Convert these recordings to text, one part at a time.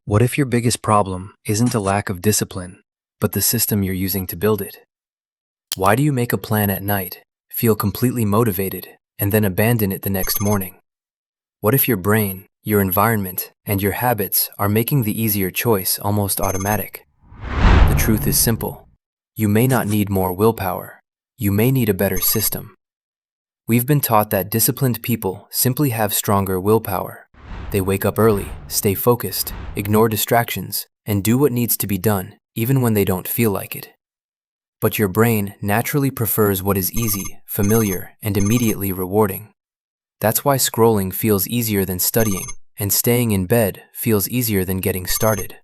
What if your biggest problem isn't a lack of discipline, but the system you're using to build it? Why do you make a plan at night, feel completely motivated, and then abandon it the next morning? What if your brain, your environment, and your habits are making the easier choice almost automatic? The truth is simple. You may not need more willpower. You may need a better system. We've been taught that disciplined people simply have stronger willpower. They wake up early, stay focused, ignore distractions, and do what needs to be done, even when they don't feel like it. But your brain naturally prefers what is easy, familiar, and immediately rewarding. That's why scrolling feels easier than studying, and staying in bed feels easier than getting started.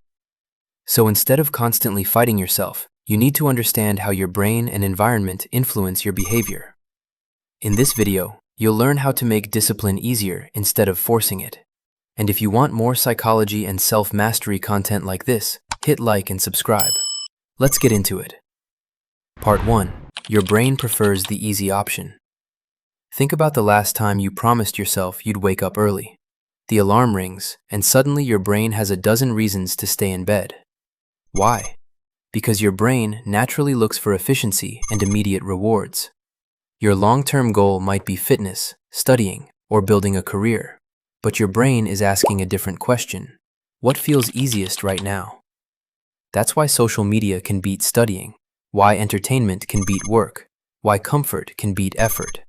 So instead of constantly fighting yourself, you need to understand how your brain and environment influence your behavior. In this video, you'll learn how to make discipline easier instead of forcing it. And if you want more psychology and self-mastery content like this, hit like and subscribe. Let's get into it. Part 1. Your brain prefers the easy option. Think about the last time you promised yourself you'd wake up early. The alarm rings, and suddenly your brain has a dozen reasons to stay in bed. Why? Because your brain naturally looks for efficiency and immediate rewards. Your long-term goal might be fitness, studying, or building a career. But your brain is asking a different question. What feels easiest right now? That's why social media can beat studying, why entertainment can beat work, why comfort can beat effort.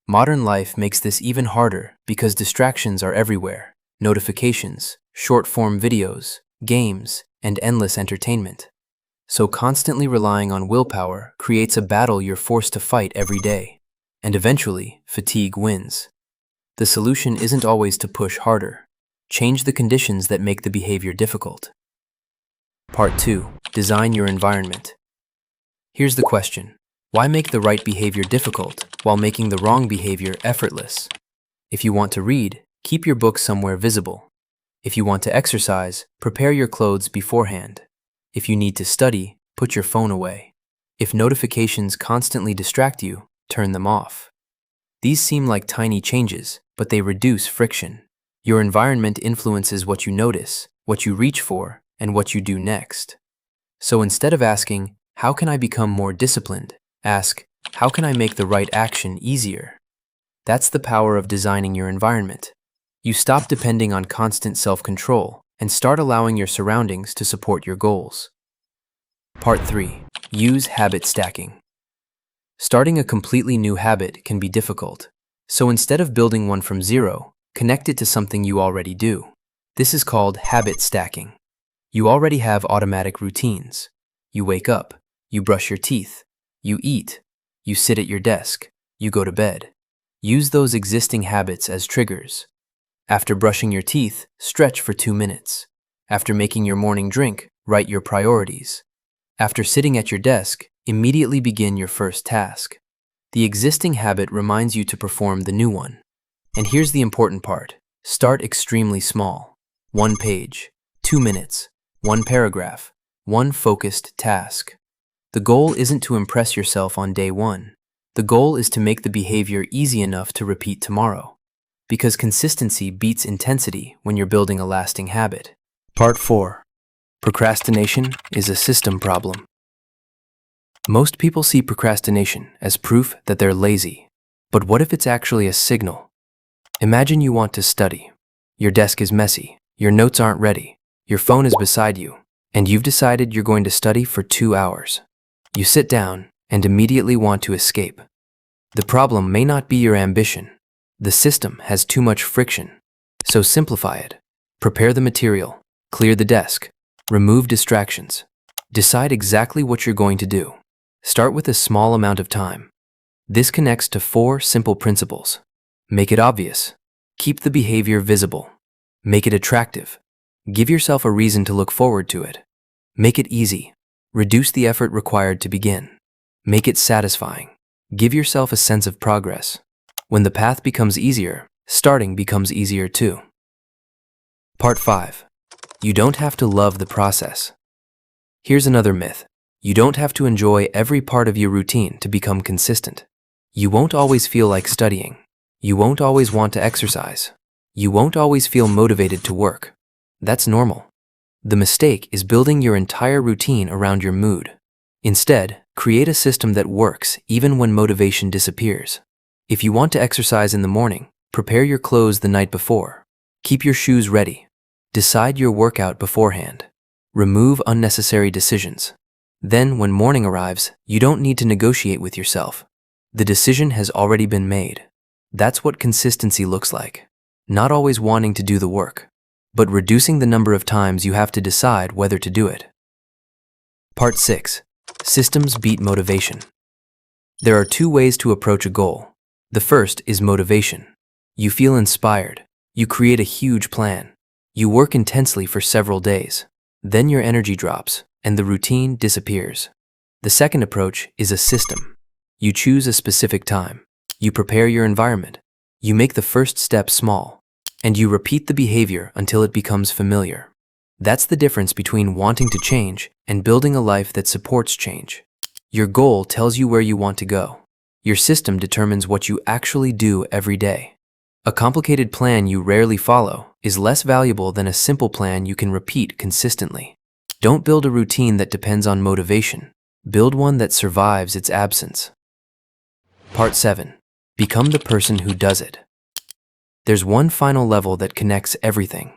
Modern life makes this even harder because distractions are everywhere. Notifications, short-form videos, games, and endless entertainment. So constantly relying on willpower creates a battle you're forced to fight every day. And eventually, fatigue wins. The solution isn't always to push harder. Change the conditions that make the behavior difficult. Part 2. Design your environment. Here's the question. Why make the right behavior difficult while making the wrong behavior effortless? If you want to read, keep your book somewhere visible. If you want to exercise, prepare your clothes beforehand. If you need to study, put your phone away. If notifications constantly distract you, turn them off. These seem like tiny changes, but they reduce friction. Your environment influences what you notice, what you reach for, and what you do next. So instead of asking, how can I become more disciplined? Ask, how can I make the right action easier? That's the power of designing your environment. You stop depending on constant self-control and start allowing your surroundings to support your goals. Part 3. Use habit stacking. Starting a completely new habit can be difficult. So instead of building one from zero, connect it to something you already do. This is called habit stacking. You already have automatic routines. You wake up, you brush your teeth, you eat, you sit at your desk, you go to bed. Use those existing habits as triggers. After brushing your teeth, stretch for 2 minutes. After making your morning drink, write your priorities. After sitting at your desk, immediately begin your first task. The existing habit reminds you to perform the new one. And here's the important part. Start extremely small. 1 page, 2 minutes, 1 paragraph, 1 focused task. The goal isn't to impress yourself on day 1. The goal is to make the behavior easy enough to repeat tomorrow. Because consistency beats intensity when you're building a lasting habit. Part 4. Procrastination is a system problem. Most people see procrastination as proof that they're lazy. But what if it's actually a signal? Imagine you want to study. Your desk is messy, your notes aren't ready, your phone is beside you, and you've decided you're going to study for 2 hours. You sit down and immediately want to escape. The problem may not be your ambition. The system has too much friction. So simplify it. Prepare the material, clear the desk, remove distractions. Decide exactly what you're going to do. Start with a small amount of time. This connects to 4 simple principles. Make it obvious. Keep the behavior visible. Make it attractive. Give yourself a reason to look forward to it. Make it easy. Reduce the effort required to begin. Make it satisfying. Give yourself a sense of progress. When the path becomes easier, starting becomes easier too. Part 5. You don't have to love the process. Here's another myth. You don't have to enjoy every part of your routine to become consistent. You won't always feel like studying. You won't always want to exercise. You won't always feel motivated to work. That's normal. The mistake is building your entire routine around your mood. Instead, create a system that works even when motivation disappears. If you want to exercise in the morning, prepare your clothes the night before. Keep your shoes ready. Decide your workout beforehand. Remove unnecessary decisions. Then, when morning arrives, you don't need to negotiate with yourself. The decision has already been made. That's what consistency looks like. Not always wanting to do the work, but reducing the number of times you have to decide whether to do it. Part 6. Systems beat motivation. There are two ways to approach a goal. The first is motivation. You feel inspired. You create a huge plan. You work intensely for several days. Then your energy drops, and the routine disappears. The second approach is a system. You choose a specific time. You prepare your environment. You make the first step small, and you repeat the behavior until it becomes familiar. That's the difference between wanting to change and building a life that supports change. Your goal tells you where you want to go. Your system determines what you actually do every day. A complicated plan you rarely follow is less valuable than a simple plan you can repeat consistently. Don't build a routine that depends on motivation. Build one that survives its absence. Part 7. Become the person who does it. There's one final level that connects everything.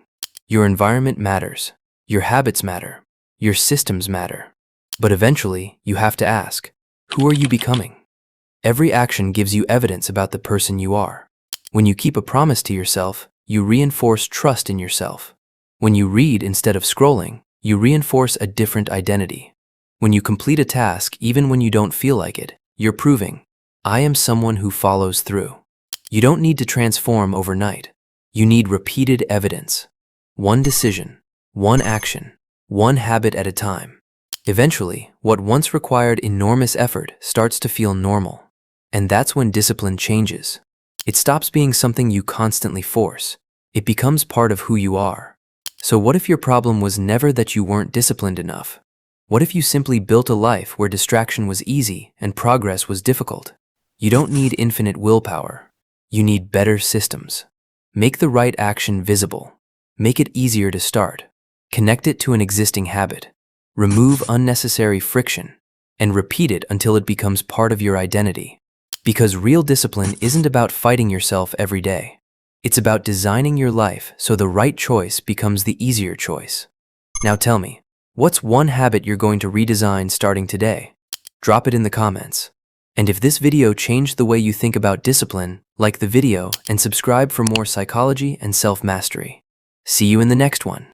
Your environment matters. Your habits matter. Your systems matter. But eventually, you have to ask, who are you becoming? Every action gives you evidence about the person you are. When you keep a promise to yourself, you reinforce trust in yourself. When you read instead of scrolling, you reinforce a different identity. When you complete a task even when you don't feel like it, you're proving, I am someone who follows through. You don't need to transform overnight. You need repeated evidence. One decision, one action, one habit at a time. Eventually, what once required enormous effort starts to feel normal. And that's when discipline changes. It stops being something you constantly force. It becomes part of who you are. So what if your problem was never that you weren't disciplined enough? What if you simply built a life where distraction was easy and progress was difficult? You don't need infinite willpower. You need better systems. Make the right action visible. Make it easier to start. Connect it to an existing habit. Remove unnecessary friction. And repeat it until it becomes part of your identity. Because real discipline isn't about fighting yourself every day. It's about designing your life so the right choice becomes the easier choice. Now tell me, what's one habit you're going to redesign starting today? Drop it in the comments. And if this video changed the way you think about discipline, like the video and subscribe for more psychology and self-mastery. See you in the next one.